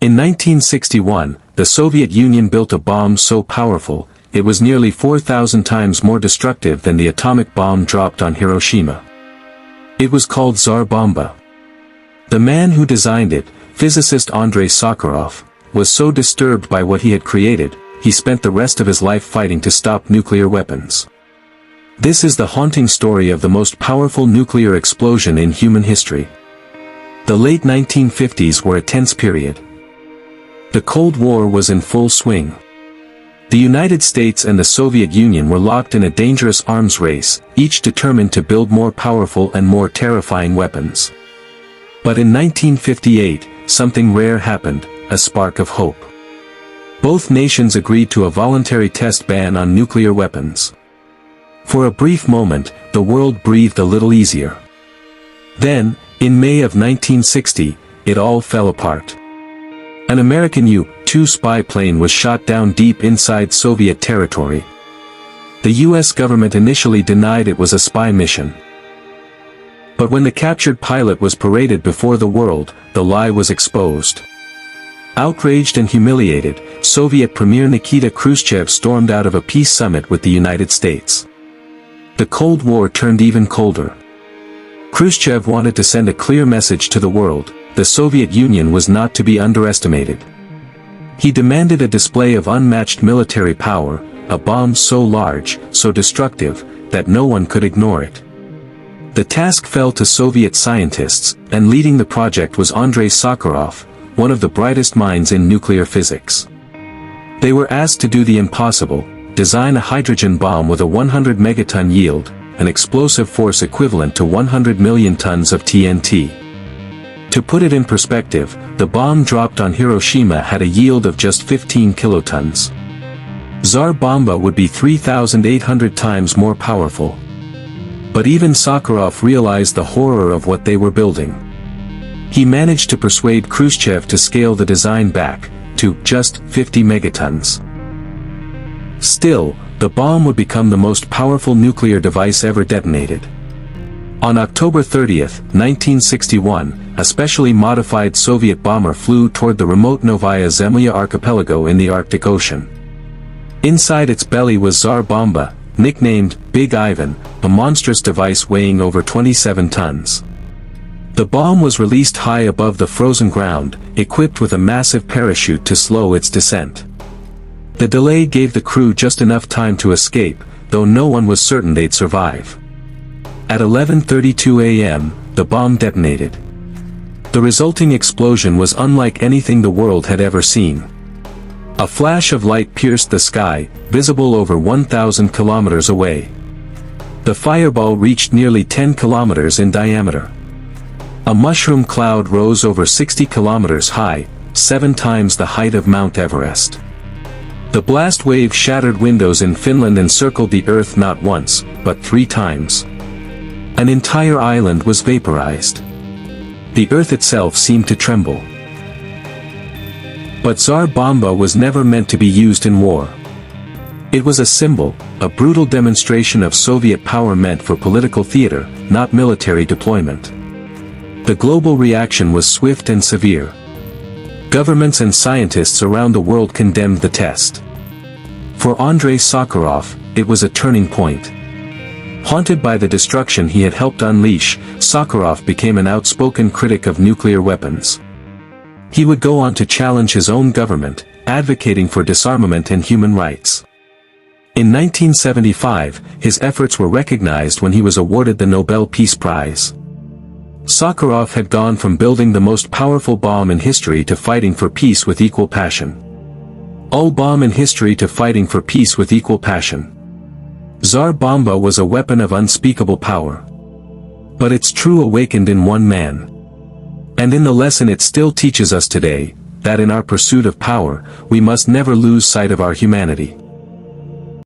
In 1961, the Soviet Union built a bomb so powerful, it was nearly 4,000 times more destructive than the atomic bomb dropped on Hiroshima. It was called Tsar Bomba. The man who designed it, physicist Andrei Sakharov, was so disturbed by what he had created, he spent the rest of his life fighting to stop nuclear weapons. This is the haunting story of the most powerful nuclear explosion in human history. The late 1950s were a tense period. The Cold War was in full swing. The United States and the Soviet Union were locked in a dangerous arms race, each determined to build more powerful and more terrifying weapons. But in 1958, something rare happened, a spark of hope. Both nations agreed to a voluntary test ban on nuclear weapons. For a brief moment, the world breathed a little easier. Then, in May of 1960, it all fell apart. An American U-2 spy plane was shot down deep inside Soviet territory. The US government initially denied it was a spy mission. But when the captured pilot was paraded before the world, the lie was exposed. Outraged and humiliated, Soviet Premier Nikita Khrushchev stormed out of a peace summit with the United States. The Cold War turned even colder. Khrushchev wanted to send a clear message to the world: the Soviet Union was not to be underestimated. He demanded a display of unmatched military power, a bomb so large, so destructive, that no one could ignore it. The task fell to Soviet scientists, and leading the project was Andrei Sakharov, one of the brightest minds in nuclear physics. They were asked to do the impossible: design a hydrogen bomb with a 100 megaton yield, an explosive force equivalent to 100 million tons of TNT. To put it in perspective, the bomb dropped on Hiroshima had a yield of just 15 kilotons. Tsar Bomba would be 3,800 times more powerful. But even Sakharov realized the horror of what they were building. He managed to persuade Khrushchev to scale the design back to just 50 megatons. Still, the bomb would become the most powerful nuclear device ever detonated. On October 30, 1961, a specially modified Soviet bomber flew toward the remote Novaya Zemlya archipelago in the Arctic Ocean. Inside its belly was Tsar Bomba, nicknamed Big Ivan, a monstrous device weighing over 27 tons. The bomb was released high above the frozen ground, equipped with a massive parachute to slow its descent. The delay gave the crew just enough time to escape, though no one was certain they'd survive. At 11:32 a.m., the bomb detonated. The resulting explosion was unlike anything the world had ever seen. A flash of light pierced the sky, visible over 1,000 kilometers away. The fireball reached nearly 10 kilometers in diameter. A mushroom cloud rose over 60 kilometers high, 7 times the height of Mount Everest. The blast wave shattered windows in Finland and circled the Earth not once, but 3 times. An entire island was vaporized. The Earth itself seemed to tremble. But Tsar Bomba was never meant to be used in war. It was a symbol, a brutal demonstration of Soviet power meant for political theater, not military deployment. The global reaction was swift and severe. Governments and scientists around the world condemned the test. For Andrei Sakharov, it was a turning point. Haunted by the destruction he had helped unleash, Sakharov became an outspoken critic of nuclear weapons. He would go on to challenge his own government, advocating for disarmament and human rights. In 1975, his efforts were recognized when he was awarded the Nobel Peace Prize. Sakharov had gone from building the most powerful bomb in history to fighting for peace with equal passion. All bomb in history to fighting for peace with equal passion. Tsar Bomba was a weapon of unspeakable power. But its true awakened in one man. And in the lesson it still teaches us today, that in our pursuit of power, we must never lose sight of our humanity.